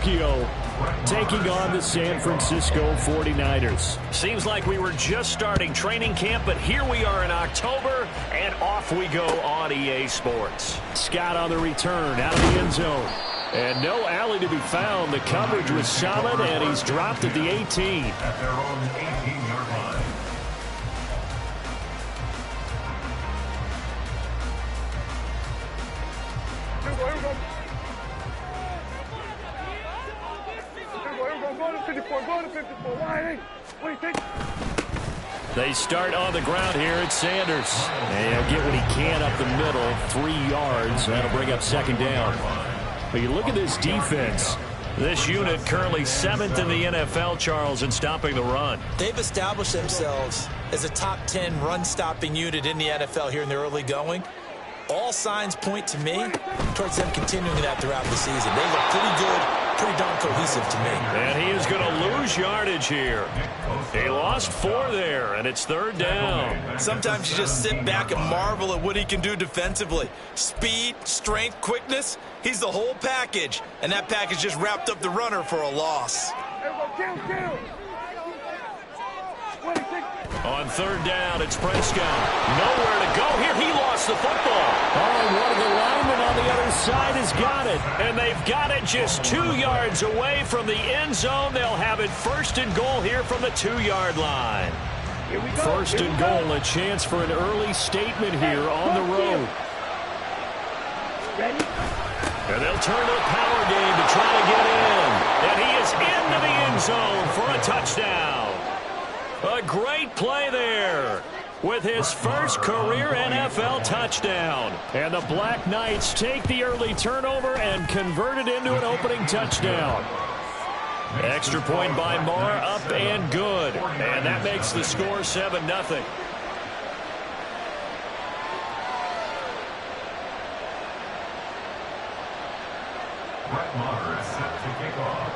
Tokyo, taking on the San Francisco 49ers. Seems like we were just starting training camp, but here we are in October, and off we go on EA Sports. Scott on the return, out of the end zone. And no alley to be found. The coverage was solid, and he's dropped at the 18. At their own 18-yard line. They start on the ground here at Sanders. And he'll get what he can up the middle, 3 yards. That'll bring up second down. But you look at this defense. This unit currently 7th in the NFL, Charles, in stopping the run. They've established themselves as a top 10 run-stopping unit in the NFL here in the early going. All signs point to me towards them continuing that throughout the season. They look pretty good, pretty darn cohesive to me. And he is going to lose yardage here. He lost 4 there, and it's third down. Sometimes you just sit back and marvel at what he can do defensively. Speed, strength, quickness, he's the whole package. And that package just wrapped up the runner for a loss. On third down, it's Prescott. Nowhere to go here. He lost the football. Oh, and one of the linemen on the other side has got it. And they've got it just 2 yards away from the end zone. They'll have it first and goal here from the 2-yard line. First and goal, a chance for an early statement here on the road. And they'll turn to the power game to try to get in. And he is into the end zone for a touchdown. A great play there with his first career NFL touchdown. And the Black Knights take the early turnover and convert it into an opening touchdown. Extra point by Marr, up and good. And that makes the score 7-0. Brett Maher is set to kick off.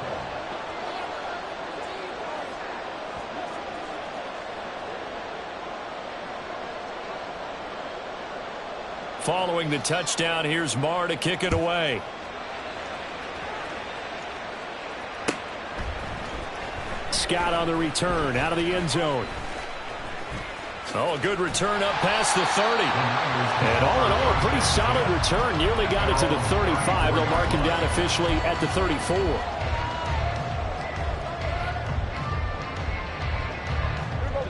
Following the touchdown, here's Marr to kick it away. Scott on the return, out of the end zone. Oh, a good return up past the 30. And all in all, a pretty solid return. Nearly got it to the 35. They'll mark him down officially at the 34.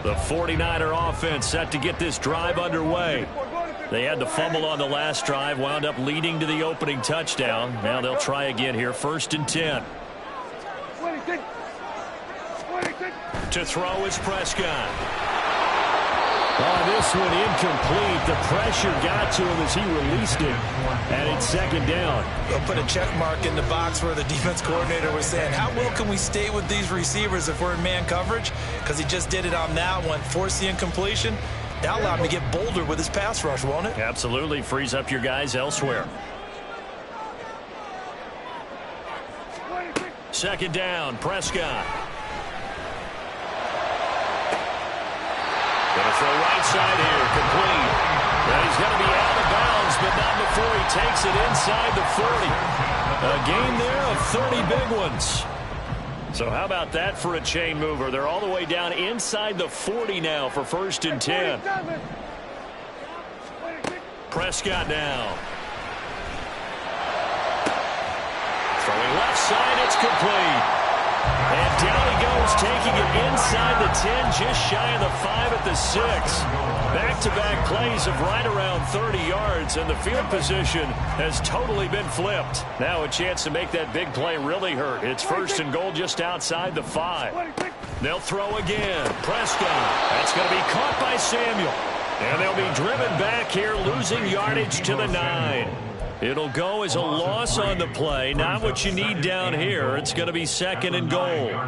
The 49er offense set to get this drive underway. They had the fumble on the last drive, wound up leading to the opening touchdown. Now they'll try again here, 1st and 10. To throw is Prescott. Oh, this one incomplete. The pressure got to him as he released it. And it's second down. They'll put a check mark in the box where the defense coordinator was saying, how well can we stay with these receivers if we're in man coverage? Because he just did it on that one, forced the incompletion. That allowed him to get bolder with his pass rush, won't it? Absolutely. Frees up your guys elsewhere. Second down, Prescott. Going to throw right side here, complete. Now he's going to be out of bounds, but not before he takes it inside the 40. A gain there of 30 big ones. So how about that for a chain mover? They're all the way down inside the 40 now for 1st and 10. Prescott now. Throwing left side, it's complete. And down he goes, taking it inside the 10, just shy of the 5 at the 6. Back-to-back plays of right around 30 yards, and the field position has totally been flipped. Now a chance to make that big play really hurt. It's 1st and goal just outside the 5. They'll throw again. Prescott. That's going to be caught by Samuel. And they'll be driven back here, losing yardage to the 9. It'll go as a loss on the play. Not what you need down here. It's going to be 2nd and goal. Here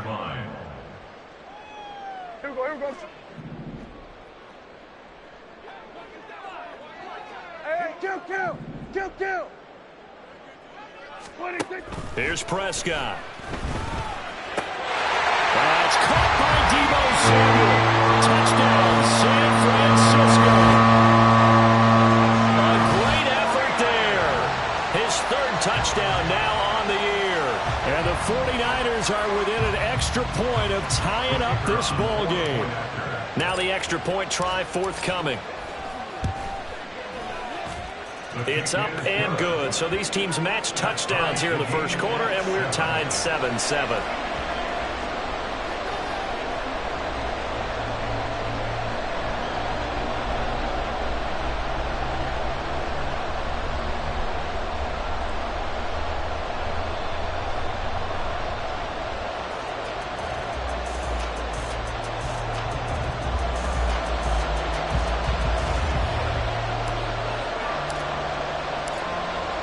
we go. Hey, kill. Here's Prescott. That's caught by Deebo Samuel. Touchdown, San Francisco. Touchdown now on the year. And the 49ers are within an extra point of tying up this ball game. Now the extra point try forthcoming. It's up and good. So these teams match touchdowns here in the first quarter, and we're tied 7-7.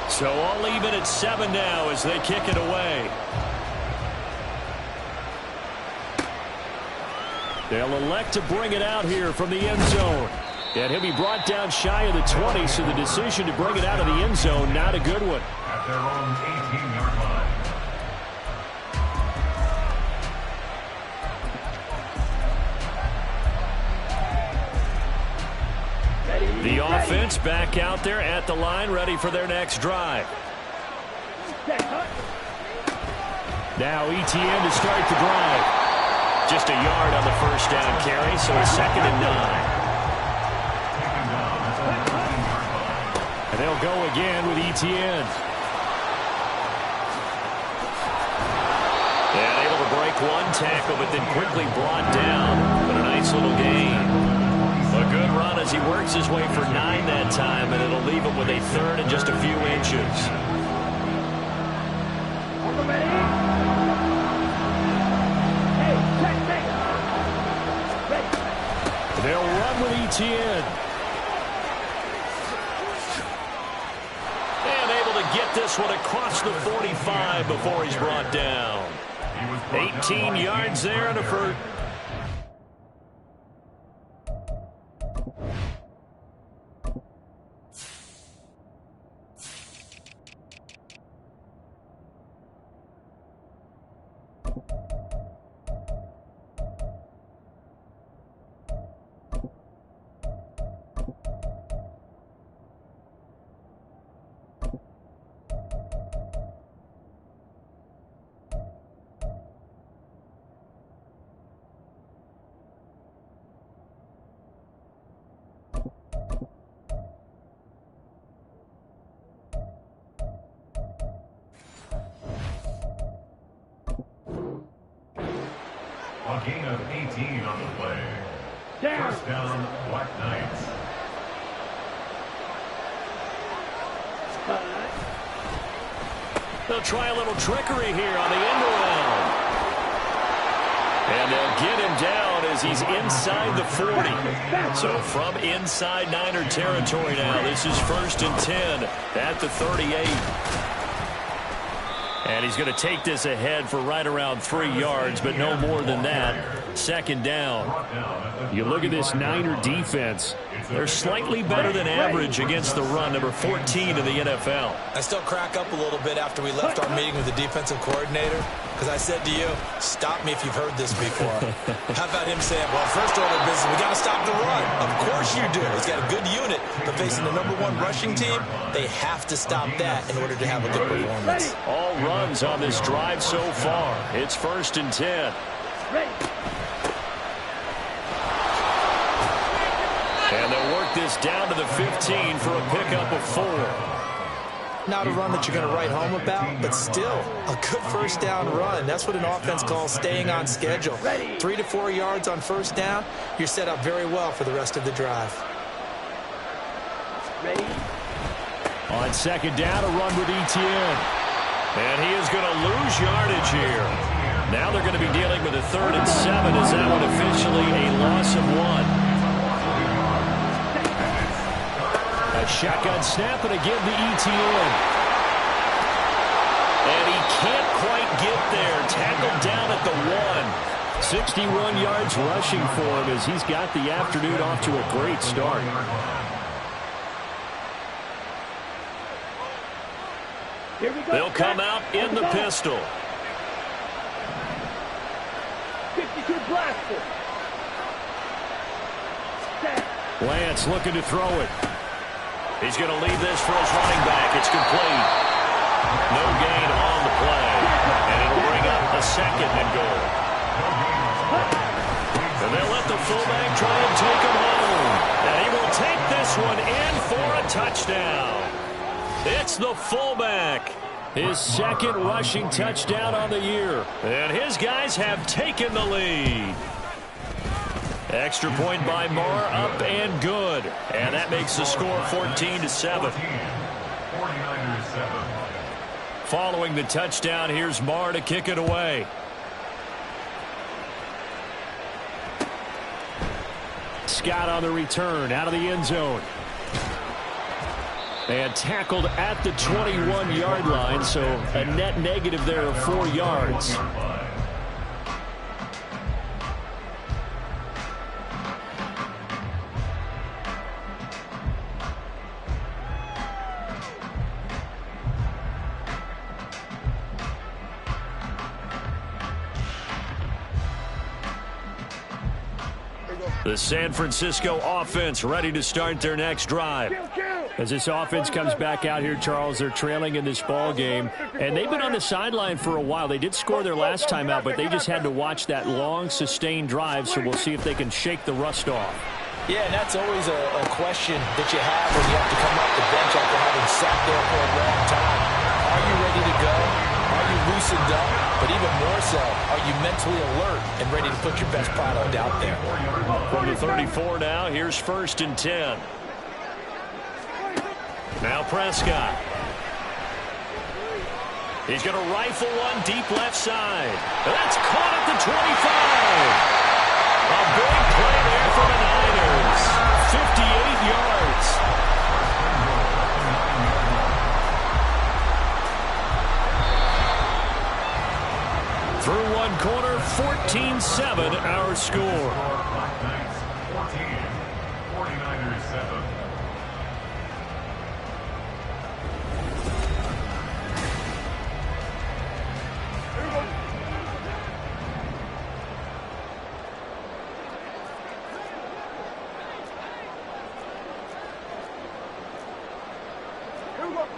So all even at 7 now as they kick it away. They'll elect to bring it out here from the end zone. And he'll be brought down shy of the 20, so the decision to bring it out of the end zone, not a good one. At their own 18-yard line. The offense back out there at the line, ready for their next drive. Now ETN to start the drive. Just a yard on the first down carry, so it's 2nd and 9. And they'll go again with ETN. And able to break one tackle, but then quickly brought down. But a nice little gain. A good run as he works his way for 9 that time, and it'll leave him with a 3rd and just a few inches. They'll run with ETN. And able to get this one across the 45 before he's brought down. 18 yards there and a first. A gain of 18 on the play. First down, Blackknights. They'll try a little trickery here on the end around. And they'll get him down as he's inside the 40. So from inside Niner territory now, this is 1st and 10 at the 38. And he's going to take this ahead for right around 3 yards, but no more than that. 2nd down. You look at this Niner defense. They're slightly better than average against the run, number 14 in the NFL. I still crack up a little bit after we left our meeting with the defensive coordinator, because I said to you, stop me if you've heard this before. How about him saying, well, first order of business, we got to stop the run. Of course you do. He's got a good unit, but facing the #1 rushing team, they have to stop that in order to have a good performance. All runs on this drive so far. It's 1st and 10. And they'll work this down to the 15 for a pickup of 4. Not a run that you're going to write home about, but still a good first down run. That's what an offense calls staying on schedule. 3 to 4 yards on first down, you're set up very well for the rest of the drive. On 2nd down, a run with ETN. And he is going to lose yardage here. Now they're going to be dealing with a 3rd and 7. Is that one officially a loss of 1? A shotgun snap, and again the ETN. And he can't quite get there. Tackled down at the 1. 61 yards rushing for him as he's got the afternoon off to a great start. They'll come out in the pistol. 52 blaster. Lance looking to throw it. He's going to leave this for his running back. It's complete. No gain on the play. And it'll bring second and goal. And they'll let the fullback try and take him home. And he will take this one in for a touchdown. It's the fullback. His second rushing touchdown on the year. And his guys have taken the lead. Extra point by Marr, up and good. And that makes the score 14-7. 49ers 7. Following the touchdown, here's Marr to kick it away. Scott on the return, out of the end zone. And tackled at the 21-yard line, so a net negative there of 4 yards. The San Francisco offense ready to start their next drive. As this offense comes back out here, Charles, they're trailing in this ball game, and they've been on the sideline for a while. They did score their last time out, but they just had to watch that long, sustained drive, so we'll see if they can shake the rust off. Yeah, and that's always a question that you have when you have to come off the bench after having sat there for a long time. Are you ready to go? Are you loosened up? But even more so, are you mentally alert and ready to put your best product out there? From the 34 now, here's 1st and 10. Now Prescott. He's going to rifle one deep left side. That's caught at the 25. A big play there for the Niners. 58 yards. Through one quarter, 14-7 our score. Blackknights 14, 49ers 7.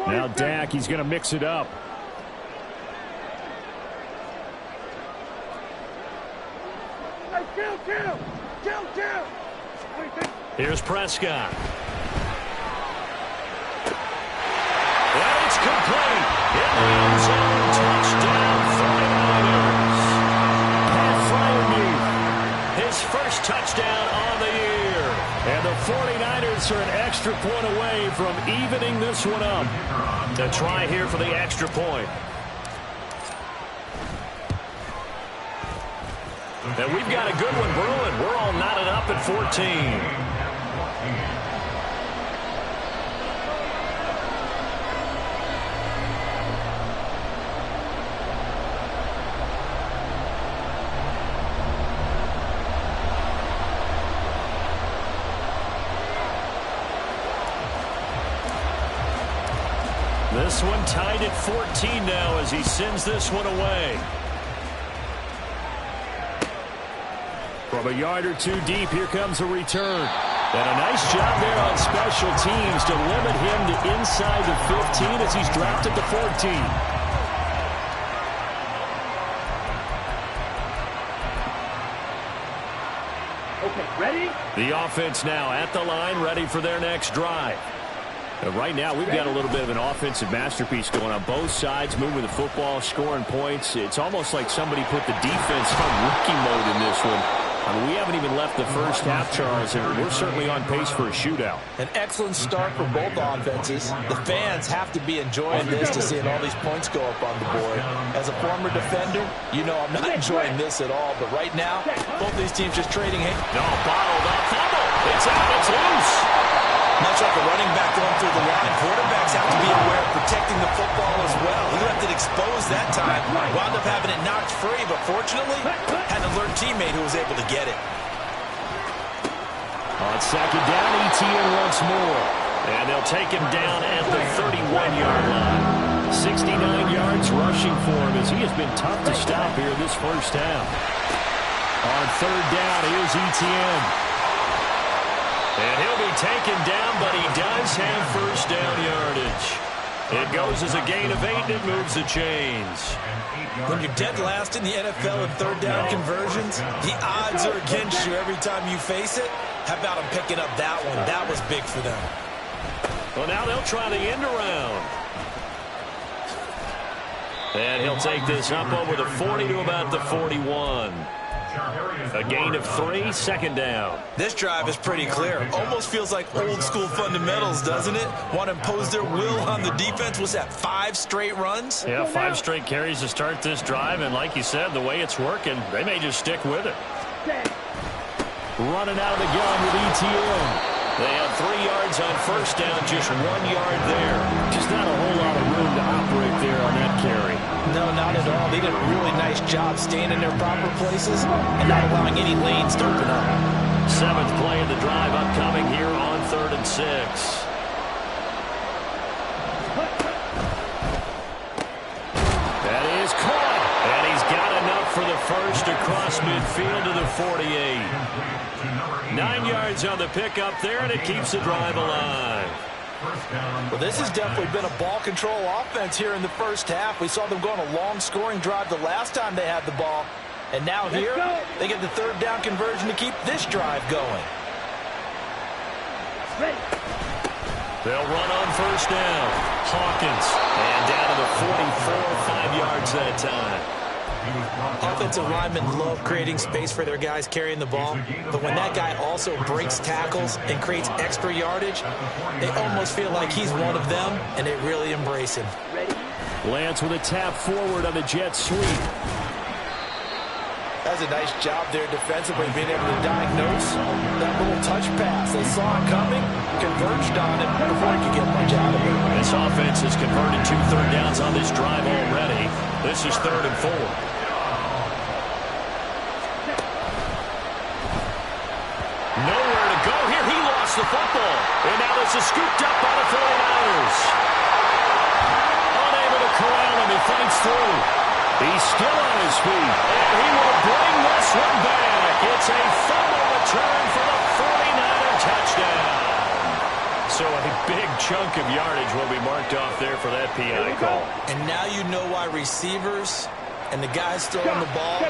Now Dak, he's going to mix it up. Here's Prescott. And it's complete. In the end zone, touchdown 49ers. Pat Freiermuth, his first touchdown on the year. And the 49ers are an extra point away from evening this one up. To try here for the extra point. And we've got a good one brewing. We're all knotted up at 14. This one tied at 14 now as he sends this one away. From a yard or two deep, here comes a return. And a nice job there on special teams to limit him to inside the 15 as he's dropped at the 14. Okay, ready? The offense now at the line, ready for their next drive. Right now, we've got a little bit of an offensive masterpiece going on both sides, moving the football, scoring points. It's almost like somebody put the defense on rookie mode in this one. I mean, we haven't even left the first half, Charles, and we're certainly on pace for a shootout. An excellent start for both offenses. The fans have to be enjoying this to seeing all these points go up on the board. As a former defender, you know I'm not enjoying this at all. But right now, both these teams just trading. No, bottled up. Fumble. It's out. It's loose. Much like a running back going through the line, quarterbacks have to be aware of protecting the football as well. He left it exposed that time, wound up having it knocked free, but fortunately, had an alert teammate who was able to get it. On second down, ETN once more. And they'll take him down at the 31-yard line. 69 yards rushing for him as he has been tough to stop here this first half. On third down, here's ETN. And he'll be taken down, but he does have first down yardage. It goes as a gain of 8, and it moves the chains. When you're dead last in the NFL in third down conversions, the odds are against you every time you face it. How about them picking up that one? That was big for them. Well, now they'll try the end around. And he'll take this up over the 40 to about the 41. A gain of 3, second down. This drive is pretty clear. Almost feels like old school fundamentals, doesn't it? Want to impose their will on the defense. Was that 5 straight runs? Yeah, 5 straight carries to start this drive. And like you said, the way it's working, they may just stick with it. Running out of the gun with ETN. They have 3 yards on first down, just 1 yard there. Just not a whole lot of room to operate there on that carry. No, not at all. They did a really nice job staying in their proper places and not allowing any lanes to open up. 7th play of the drive upcoming here on 3rd and 6. That is caught. And he's got enough for the first across midfield to the 48. 9 yards on the pickup there, and it keeps the drive alive. Well, this has definitely been a ball control offense here in the first half. We saw them go on a long scoring drive the last time they had the ball. And now here, they get the third down conversion to keep this drive going. They'll run on first down. Hawkins, and down to the 44, 5 yards that time. Offensive linemen love creating space for their guys carrying the ball, but when that guy also breaks tackles and creates extra yardage, they almost feel like he's one of them, and they really embrace him. Lance with a tap forward on the jet sweep. That's a nice job there defensively, being able to diagnose that little touch pass. They saw it coming, converged on it before he could get much out of it. This offense has converted 2 third downs on this drive already. This is 3rd and 4. Nowhere to go here. He lost the football. And now this is scooped up by the 49ers. Unable to corral him. He fights through. He's still on his feet. And he will bring this one back. It's a fumble return for the 49er touchdown. So a big chunk of yardage will be marked off there for that PI call. And now you know why receivers and the guys still on the ball,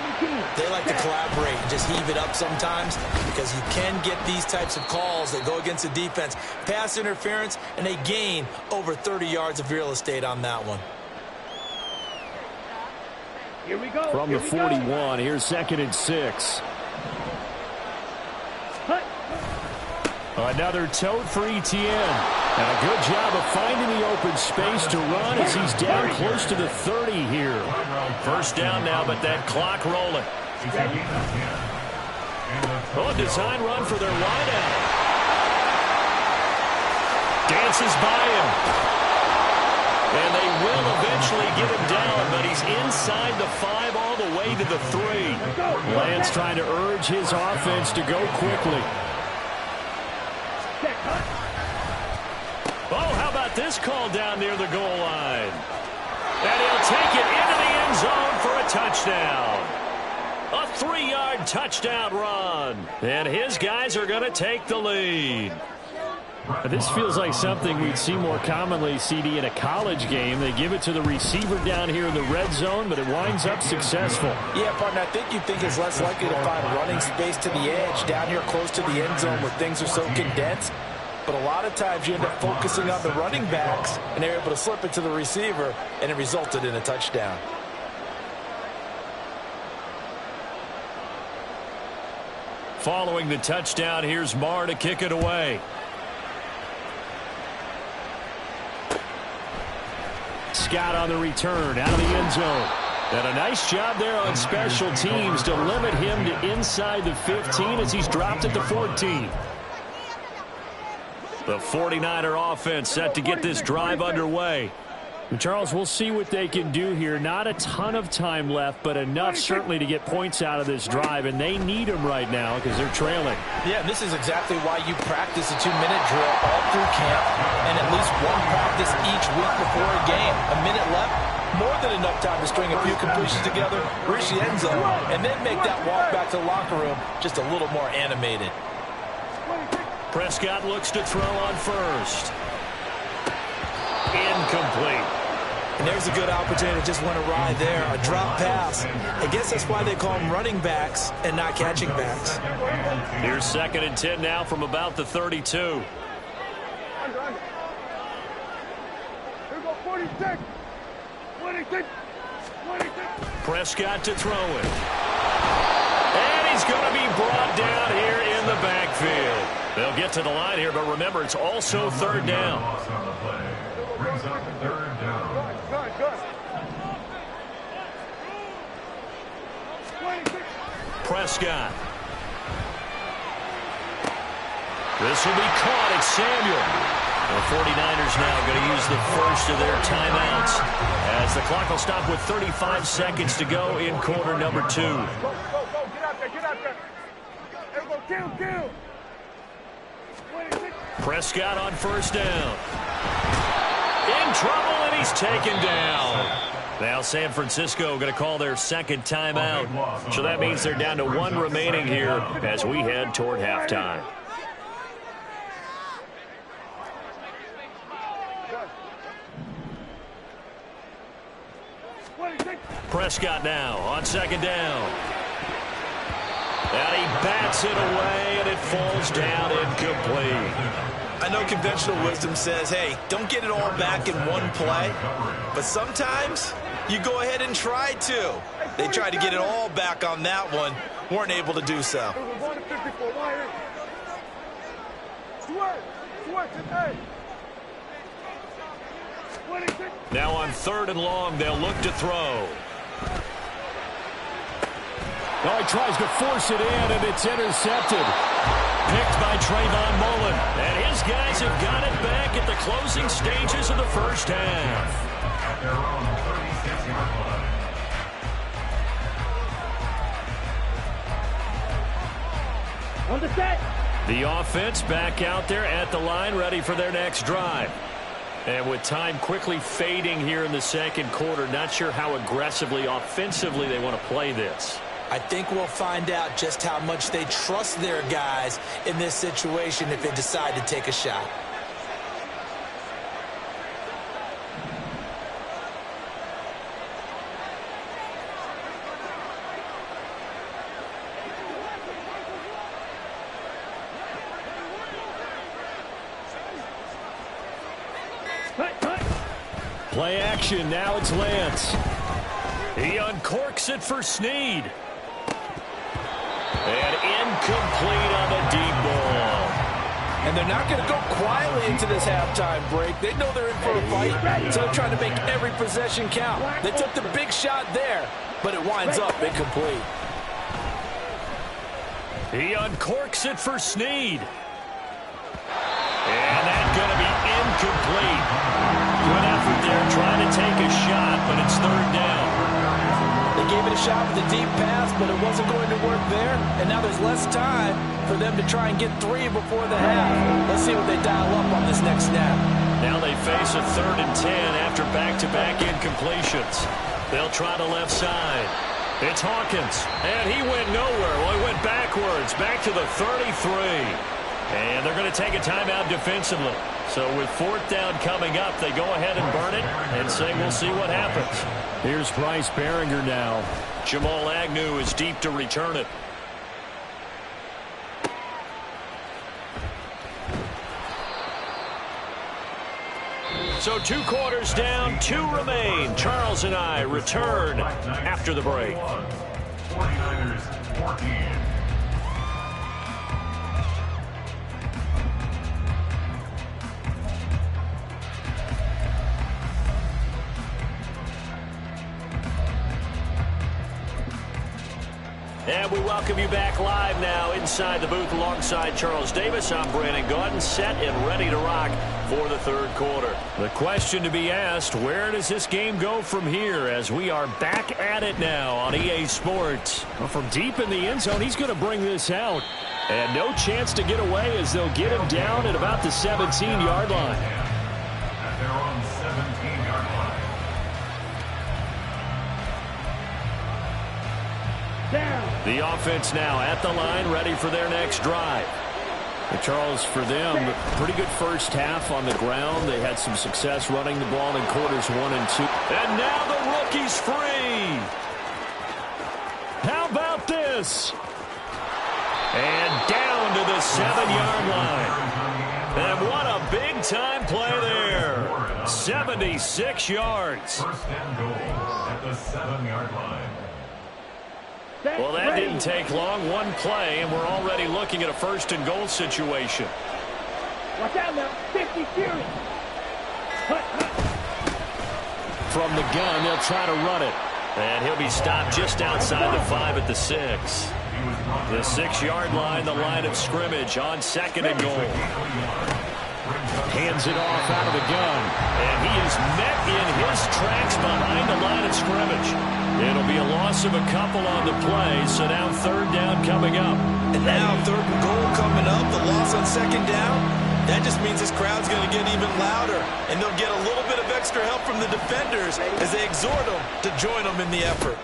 they like to collaborate and just heave it up sometimes, because you can get these types of calls that go against the defense. Pass interference, and they gain over 30 yards of real estate on that one. Here we go. From the 41, here's 2nd and 6. Another tote for ETN. And a good job of finding the open space to run as he's down close to the 30 here. First down now, but that clock rolling. Oh, design run for their wideout. Dances by him. And they will eventually get him down, but he's inside the 5 all the way to the 3. Lance trying to urge his offense to go quickly. Oh, how about this call down near the goal line? And he'll take it into the end zone for a touchdown. A 3-yard touchdown run. And his guys are going to take the lead. This feels like something we'd see more commonly, CD, in a college game. They give it to the receiver down here in the red zone, but it winds up successful. Yeah, partner, I think you think it's less likely to find running space to the edge down here close to the end zone where things are so condensed. But a lot of times you end up focusing on the running backs, and they're able to slip it to the receiver, and it resulted in a touchdown. Following the touchdown, here's Marr to kick it away. Scott on the return out of the end zone. And a nice job there on special teams to limit him to inside the 15 as he's dropped at the 14. The 49er offense set to get this drive underway. And Charles, we'll see what they can do here. Not a ton of time left, but enough certainly to get points out of this drive, and they need them right now because they're trailing. Yeah, and this is exactly why you practice a 2-minute drill all through camp and at least one practice each week before a game. A minute left, more than enough time to string a few completions together, reach the end zone, and then make that walk back to the locker room just a little more animated. Prescott looks to throw on first. incomplete. And there's a good opportunity to just went awry there, a drop pass. I guess that's why they call them running backs and not catching backs. Here's 2nd and 10 now from about the 32. Here we go, 46. 26. 26. Prescott to throw it. And he's going to be brought down here in the backfield. They'll get to the line here, but remember, it's also 3rd down. Brings up 3rd down. Good. Prescott. This will be caught. It's Samuel. The 49ers now going to use the first of their timeouts as the clock will stop with 35 seconds to go in quarter number 2. Go. Get out there. Here we go, kill. 26. Prescott on 1st down. In trouble, and he's taken down. Now San Francisco going to call their 2nd timeout. So that means they're down to 1 remaining here as we head toward halftime. Prescott now on 2nd down. And he bats it away, and it falls down incomplete. I know conventional wisdom says, hey, don't get it all back in one play. But sometimes you go ahead and try to. They tried to get it all back on that one. Weren't able to do so. Now on 3rd and long, they'll look to throw. Oh, he tries to force it in, and it's intercepted. Picked by Trayvon Mullen. And his guys have got it back at the closing stages of the 1st half. At their own 36-yard line. On the set. The offense back out there at the line, ready for their next drive. And with time quickly fading here in the 2nd quarter, not sure how aggressively, offensively they want to play this. I think we'll find out just how much they trust their guys in this situation if they decide to take a shot. Play action, now it's Lance. He uncorks it for Snead. And incomplete on the deep ball. And they're not going to go quietly into this halftime break. They know they're in for a fight, so they're trying to make every possession count. They took the big shot there, but it winds up incomplete. He uncorks it for Snead. And that's going to be incomplete. Good effort there trying to take a shot, but it's 3rd down. They gave it a shot with a deep pass, but it wasn't going to work there. And now there's less time for them to try and get 3 before the half. Let's see what they dial up on this next snap. Now they face a 3rd and 10 after back-to-back incompletions. They'll try the left side. It's Hawkins, and he went nowhere. Well, he went backwards, back to the 33. And they're going to take a timeout defensively. So with 4th down coming up, they go ahead and burn it and say we'll see what happens. Here's Bryce Behringer now. Jamal Agnew is deep to return it. So 2 quarters down, 2 remain. Charles and I return after the break. 49ers 14. And we welcome you back live now inside the booth alongside Charles Davis. I'm Brandon Gaudin, set and ready to rock for the 3rd quarter. The question to be asked, where does this game go from here as we are back at it now on EA Sports? Well, from deep in the end zone, he's going to bring this out. And no chance to get away as they'll get him down at about the 17-yard line. At their own 17-yard line. The offense now at the line, ready for their next drive. Charles, for them, pretty good first half on the ground. They had some success running the ball in quarters 1 and 2. And now the rookie's free. How about this? And down to the 7-yard line. And what a big-time play there. 76 yards. First and goal at the 7-yard line. Well, that didn't take long. One play, and we're already looking at a first and goal situation. Watch out now. 50 series. From the gun, they'll try to run it. And he'll be stopped just outside the 5 at the 6. The 6-yard line, the line of scrimmage on second and goal. Hands it off out of the gun. And he is met in his tracks behind the line of scrimmage. It'll be a loss of a couple on the play, so now third down coming up. And now third and goal coming up, the loss on second down. That just means this crowd's going to get even louder, and they'll get a little bit of extra help from the defenders as they exhort them to join them in the effort.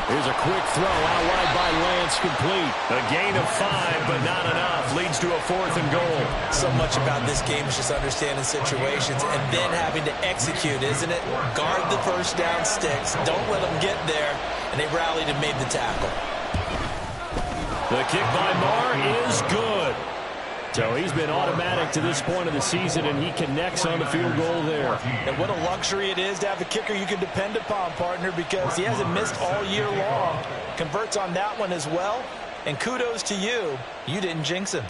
Here's a quick throw out wide by Lance, complete. A gain of 5, but not enough. Leads to a fourth and goal. So much about this game is just understanding situations and then having to execute, isn't it? Guard the first down sticks. Don't let them get there. And they rallied and made the tackle. The kick by Marr is good. So he's been automatic to this point of the season, and he connects on the field goal there. And what a luxury it is to have a kicker you can depend upon, partner, because he hasn't missed all year long. Converts on that one as well. And kudos to you. You didn't jinx him.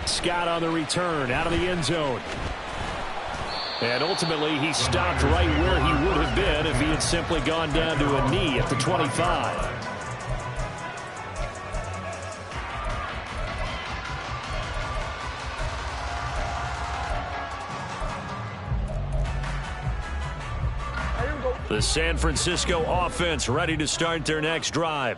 Scott on the return out of the end zone. And ultimately, he stopped right where he would have been if he had simply gone down to a knee at the 25. The San Francisco offense ready to start their next drive.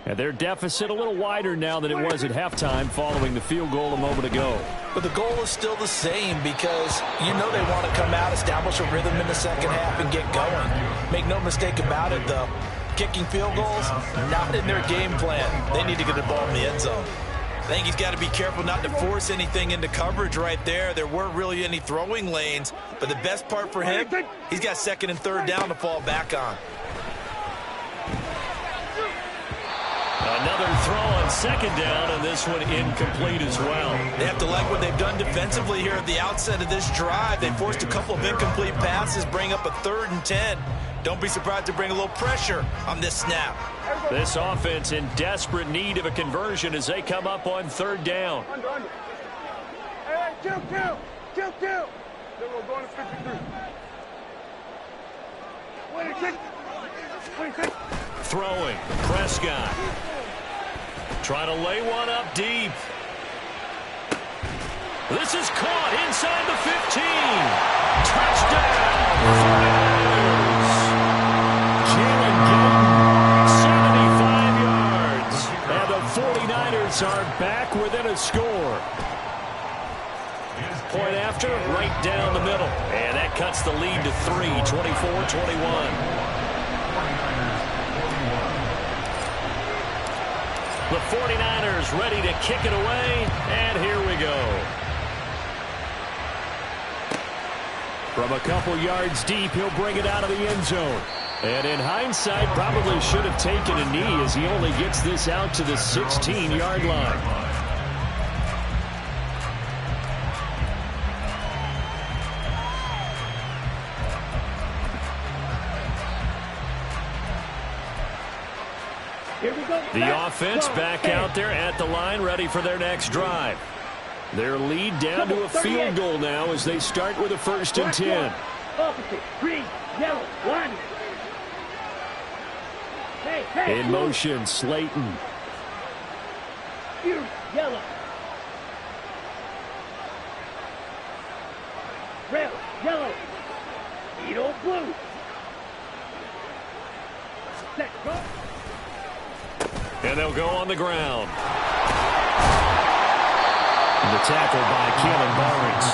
And their deficit a little wider now than it was at halftime following the field goal a moment ago. But the goal is still the same because you know they want to come out, establish a rhythm in the second half, and get going. Make no mistake about it, though. Kicking field goals, not in their game plan. They need to get the ball in the end zone. I think he's got to be careful not to force anything into coverage right there. There weren't really any throwing lanes. But the best part for him, he's got second and third down to fall back on. Another throw on second down, and this one incomplete as well. They have to like what they've done defensively here at the outset of this drive. They forced a couple of incomplete passes, bring up a 3rd and 10. Don't be surprised to bring a little pressure on this snap. This offense in desperate need of a conversion as they come up on third down. Under. Hey, kill. Then we'll go on to 53. 26. Throwing. Prescott. Trying to lay one up deep. This is caught inside the 15. Touchdown. Are back within a score. Point after, right down the middle. And that cuts the lead to 3, 24-21. The 49ers ready to kick it away, and here we go. From a couple yards deep, he'll bring it out of the end zone. And in hindsight, probably should have taken a knee as he only gets this out to the 16-yard line. Here we go. The offense back out there at the line, ready for their next drive. Their lead down to a field goal now as they start with a 1st and 10. Opposite, green, yellow, line. In motion, Slayton. Yellow. Red, yellow. Edo blue. Set, go. And they'll go on the ground. The tackle by Keelan Barnes.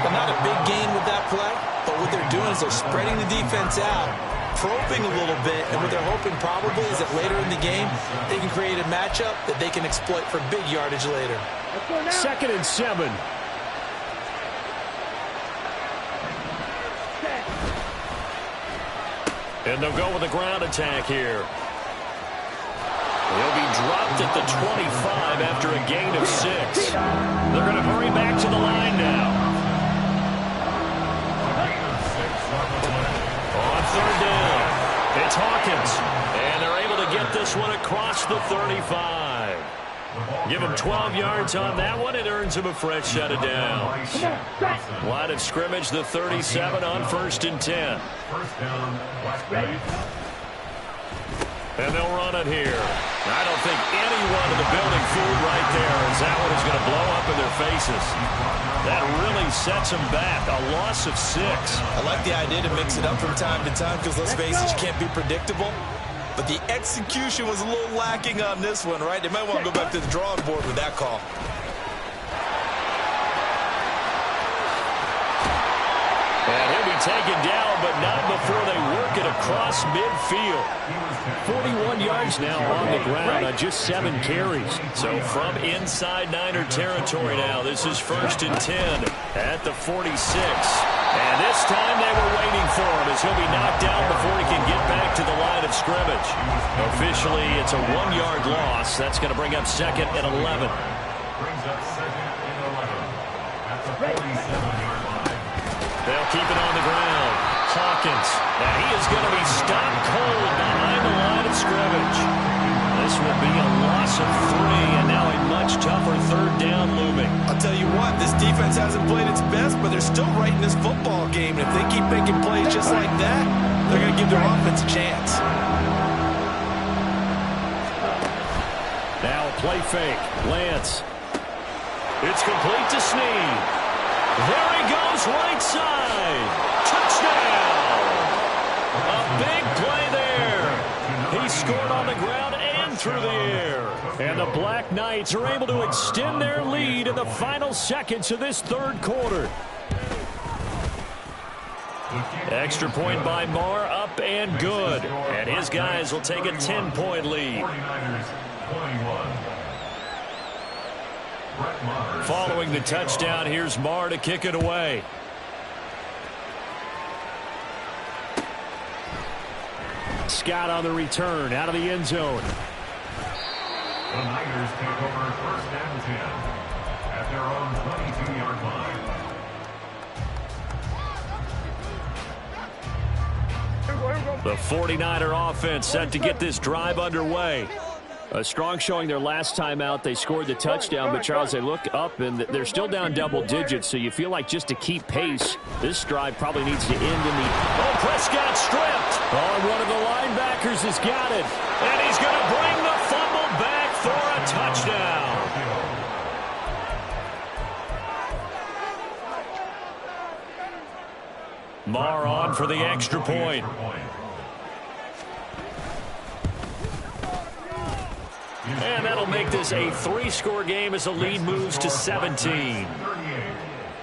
Well, not a big gain with that play. but what they're doing is they're spreading the defense out, probing a little bit, and what they're hoping probably is that later in the game, they can create a matchup that they can exploit for big yardage later. 2nd and 7. And they'll go with a ground attack here. He'll be dropped at the 25 after a gain of 6. They're going to hurry back to the line now. On 3rd down, it's Hawkins. And they're able to get this one across the 35. Give him 12 yards on that one. It earns him a fresh set of downs. Line of scrimmage, the 37 on 1st and 10. First down, Blackknights. And they'll run it here. I don't think anyone in the building fooled right there as that one is going to blow up in their faces. That really sets them back. A loss of 6. I like the idea to mix it up from time to time because, let's face it, you can't be predictable. But the execution was a little lacking on this one, right? They might want to go back to the drawing board with that call. And he'll be taken down, but not before they work it across midfield. 41 yards now on the ground on just 7 carries. So from inside Niner territory now, this is 1st and 10 at the 46. And this time they were waiting for him as he'll be knocked down before he can get back to the line of scrimmage. Officially, it's a 1-yard loss. That's going to bring up 2nd and 11. Brings up 2nd and 11 at the 47-yard line. They'll keep it on the ground. Hawkins. And he is going to be stopped cold behind the line of scrimmage. This will be a loss of 3, and now a much tougher 3rd down looming. I'll tell you what, this defense hasn't played its best, but they're still right in this football game. And if they keep making plays just like that, they're going to give their offense a chance. Now a play fake. Lance. It's complete to Snead. There he goes, right side. Touchdown. A big play there. He scored on the ground and through the air. And the Black Knights are able to extend their lead in the final seconds of this 3rd quarter. Extra point by Marr, up and good. And his guys will take a 10-point lead. 49ers 21. Following the touchdown, here's Marr to kick it away. Scott on the return, out of the end zone. The Niners take over 1st and 10 at their own 22-yard line. The 49er offense set to get this drive underway. A strong showing their last time out. They scored the touchdown, but Charles, they look up and they're still down double digits, so you feel like just to keep pace, this drive probably needs to end in the... Oh, Prescott stripped! Oh, one of the linebackers has got it. And he's going to bring the fumble back for a touchdown. Marr on for the extra point. And that'll make this a 3-score game as the lead moves to 17.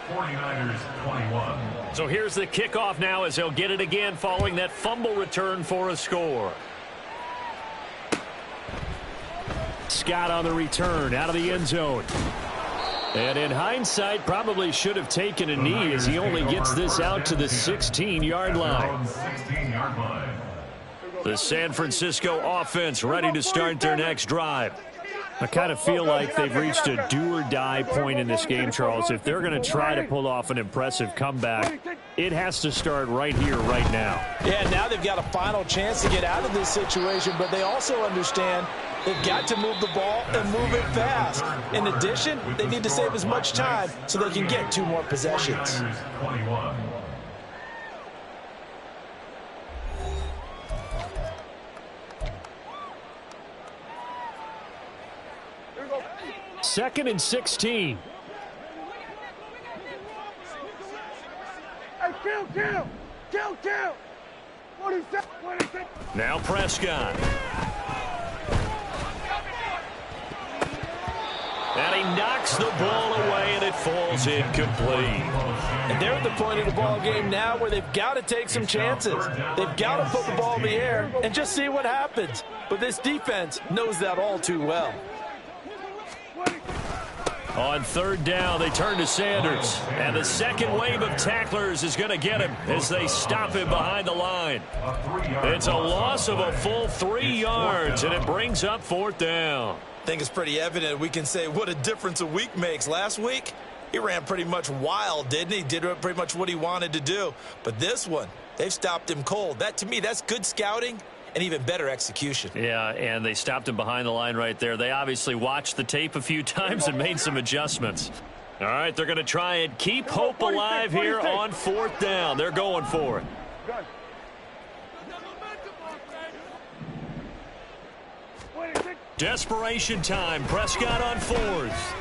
49ers 21. So here's the kickoff now as they'll get it again following that fumble return for a score. Scott on the return, out of the end zone. And in hindsight, probably should have taken a knee as he only gets this out to the 16-yard line. 16-yard line. The San Francisco offense ready to start their next drive. I kind of feel like they've reached a do-or-die point in this game, Charles. If they're going to try to pull off an impressive comeback, it has to start right here, right now. Yeah, now they've got a final chance to get out of this situation, but they also understand they've got to move the ball and move it fast. In addition, they need to save as much time so they can get 2 more possessions. 21. Second and 16. Hey, kill. What is that? Now Prescott. And And he knocks the ball away, and it falls incomplete. And they're at the point of the ball game now where they've got to take some chances. They've got to put the ball in the air and just see what happens. But this defense knows that all too well. On third down, they turn to Sanders. And the second wave of tacklers is going to get him as they stop him behind the line. It's a loss of a full 3 yards, and it brings up fourth down. I think it's pretty evident. We can say what a difference a week makes. Last week, he ran pretty much wild, didn't he? Did pretty much what he wanted to do. But this one, they've stopped him cold. That, to me, that's good scouting and even better execution. Yeah, and they stopped him behind the line right there. They obviously watched the tape a few times and made some adjustments. All right, they're going to try and keep hope alive here on fourth down. They're going for it. Desperation time. Prescott on fourth.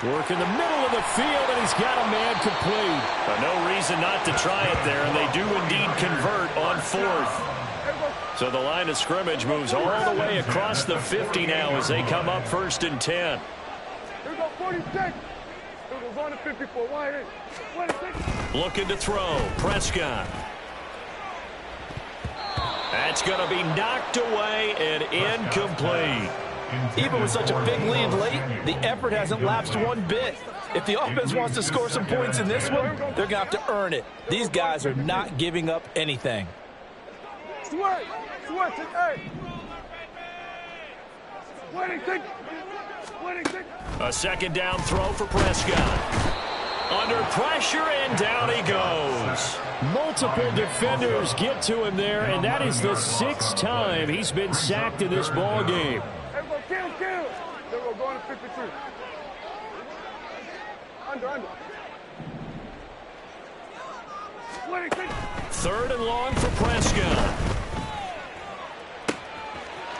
Work in the middle of the field, and he's got a man complete. But no reason not to try it there, and they do indeed convert on fourth. So the line of scrimmage moves all the way across the 50 now as they come up first and 10. Here we go, 46. Here we go, going to 54. Wide in. 26. Looking to throw. Prescott. That's going to be knocked away and incomplete. Even with such a big lead late, the effort hasn't lapsed one bit. If the offense wants to score some points in this one, they're going to have to earn it. These guys are not giving up anything. Sweat. Hey. 26. A second down throw for Prescott. Under pressure, and down he goes. Multiple defenders get to him there, and that is the 6th time he's been sacked in this ball game. Everybody kill. Here we go, going to 53. Under. 26. Third and long for Prescott.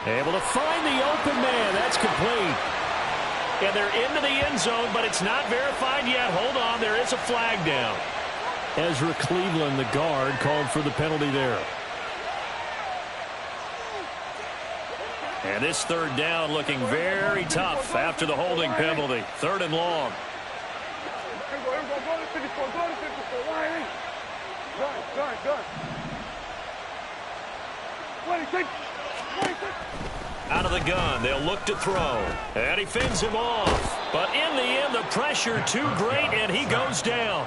Able to find the open man. That's complete. And they're into the end zone, but it's not verified yet. Hold on, there is a flag down. Ezra Cleveland, the guard, called for the penalty there. And this third down looking very tough after the holding penalty. Third and long. Here we go, going to 54. Going to 54. Wide in. Done. 26. Out of the gun, they'll look to throw. And he fends him off. But in the end, the pressure too great, and he goes down.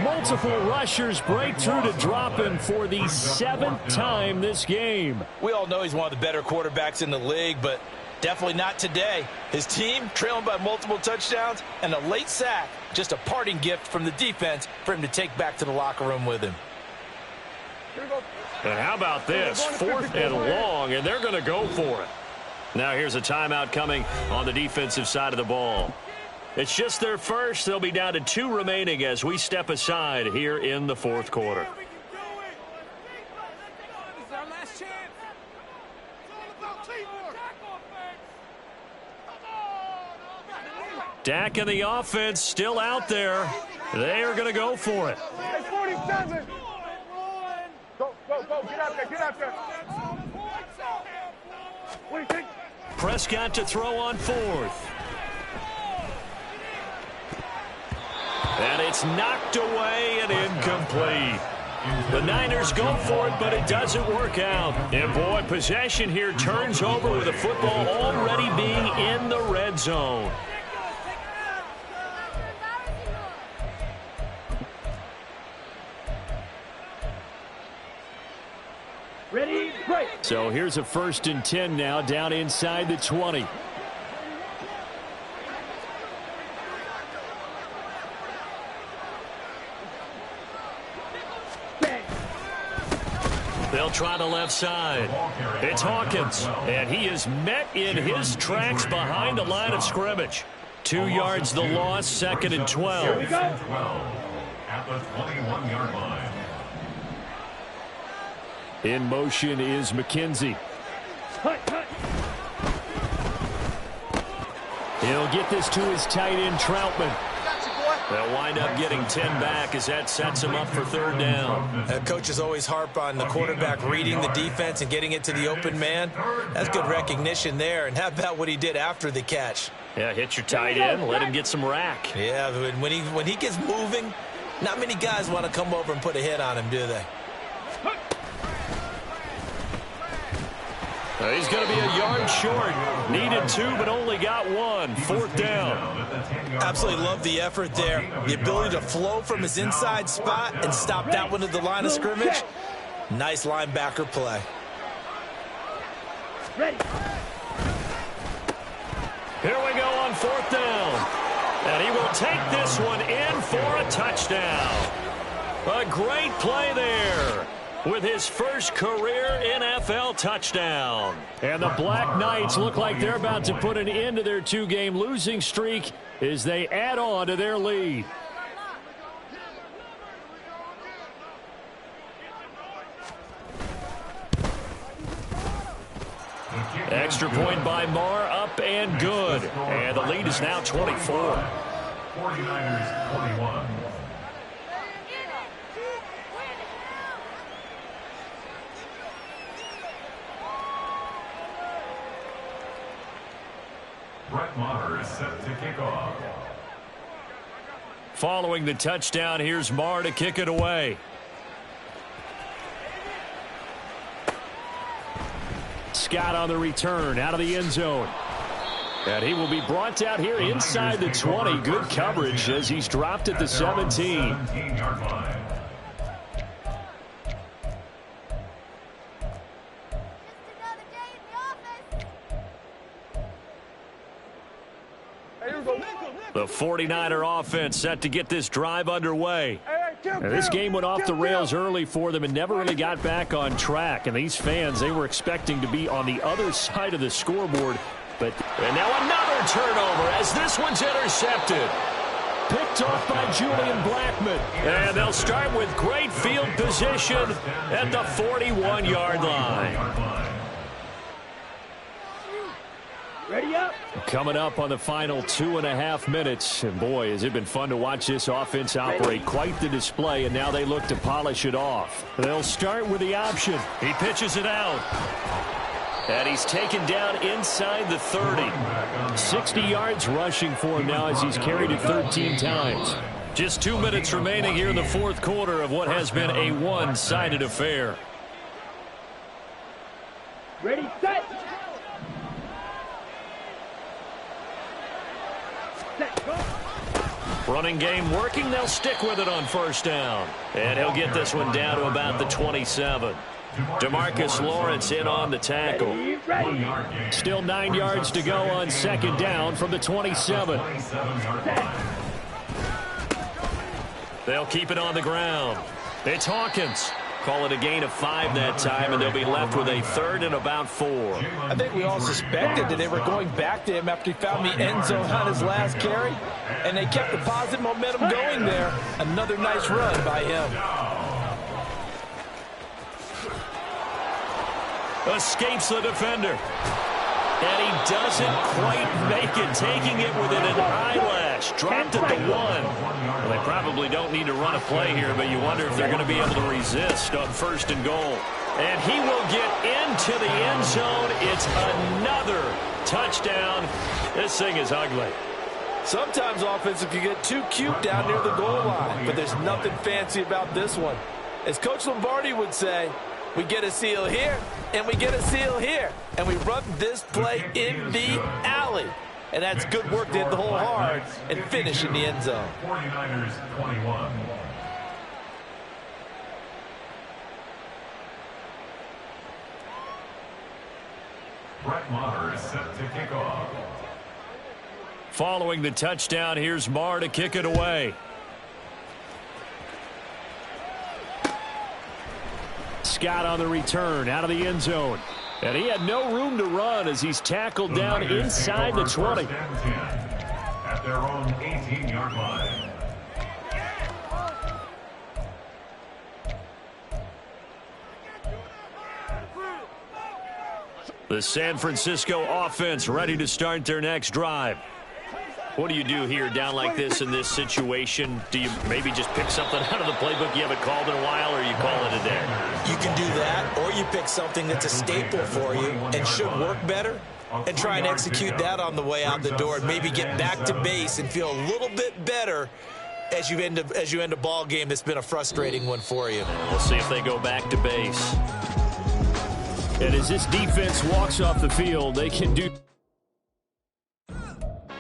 Multiple rushers break through to drop him for the 7th time this game. We all know he's one of the better quarterbacks in the league, but definitely not today. His team trailing by multiple touchdowns and a late sack. Just a parting gift from the defense for him to take back to the locker room with him. And how about this? 4th and long, and they're going to go for it. Now here's a timeout coming on the defensive side of the ball. It's just their first. They'll be down to 2 remaining as we step aside here in the 4th quarter. Dak and the offense still out there. They are going to go for it. 47. Go. Get out there. What do you think? Prescott to throw on 4th. And it's knocked away and incomplete. The Niners go for it, but it doesn't work out. And boy, possession here turns over with the football already being in the red zone. Ready, break. So here's a 1st and 10 now, down inside the 20. They'll try the left side. It's Hawkins, and he is met in his tracks behind the line of scrimmage. 2 yards the loss, 2nd and 12. Here we go. At the 21-yard line. In motion is McKenzie. He'll get this to his tight end, Troutman. They'll wind up getting 10 back as that sets him up for 3rd down. Coaches always harp on the quarterback reading the defense and getting it to the open man. That's good recognition there. And how about what he did after the catch? Yeah, hit your tight end, let him get some rack. Yeah, when he gets moving, not many guys want to come over and put a hit on him, do they? He's going to be a yard short. Needed 2, but only got 1. 4th down. Absolutely love the effort there. The ability to flow from his inside spot and stop that one at the line of scrimmage. Nice linebacker play. Ready. Here we go on 4th down. And he will take this one in for a touchdown. A great play there with his first career NFL touchdown. And the Black Knights look like they're about to put an end to their 2-game losing streak as they add on to their lead. Extra point by Marr, up and good. And the lead is now 24. 49ers 21. Brett Maher is set to kick off. Following the touchdown, here's Marr to kick it away. Scott on the return out of the end zone. And he will be brought out here inside the 20. Good coverage as he's dropped at the 17. 17-yard line. The 49er offense set to get this drive underway. Now, this game went off the rails early for them and never really got back on track. And these fans, they were expecting to be on the other side of the scoreboard. And now another turnover as this one's intercepted. Picked off by Julian Blackmon. And they'll start with great field position at the 41-yard line. Ready up. Coming up on the final 2.5 minutes. And boy, has it been fun to watch this offense operate. Quite the display, and now they look to polish it off. They'll start with the option. He pitches it out. And he's taken down inside the 30. 60 yards rushing for him now as he's carried it 13 times. Just 2 minutes remaining here in the 4th quarter of what has been a one-sided affair. Ready, set. Running game working. They'll stick with it on 1st down. And he'll get this one down to about the 27. DeMarcus Lawrence in on the tackle. Still 9 yards to go on 2nd down from the 27. They'll keep it on the ground. It's Hawkins. Call it a gain of 5 that time, and they'll be left with a 3rd and about 4. I think we all suspected that they were going back to him after he found the end zone on his last carry, and they kept the positive momentum going there. Another nice run by him. Escapes the defender. And he doesn't quite make it, taking it within an eyelash. Dropped at the 1. Well, they probably don't need to run a play here, but you wonder if they're going to be able to resist on 1st and goal. And he will get into the end zone. It's another touchdown. This thing is ugly. Sometimes offensive can get too cute down near the goal line, but there's nothing fancy about this one. As Coach Lombardi would say, we get a seal here, and we get a seal here. And we run this play in the alley. And that's good work to hit the hole hard and finish in the end zone. 49ers 21. Brett Maher is set to kick off. Following the touchdown, here's Marr to kick it away. Scott on the return out of the end zone. And he had no room to run as he's tackled down inside the 20. At their own 18-yard line. The San Francisco offense ready to start their next drive. What do you do here down like this in this situation? Do you maybe just pick something out of the playbook you haven't called in a while, or you call it a day? You can do that, or you pick something that's a staple for you and should work better. and try and execute that on the way out the door, and maybe get back to base and feel a little bit better as you end a ball game that's been a frustrating one for you. We'll see if they go back to base. And as this defense walks off the field, they can do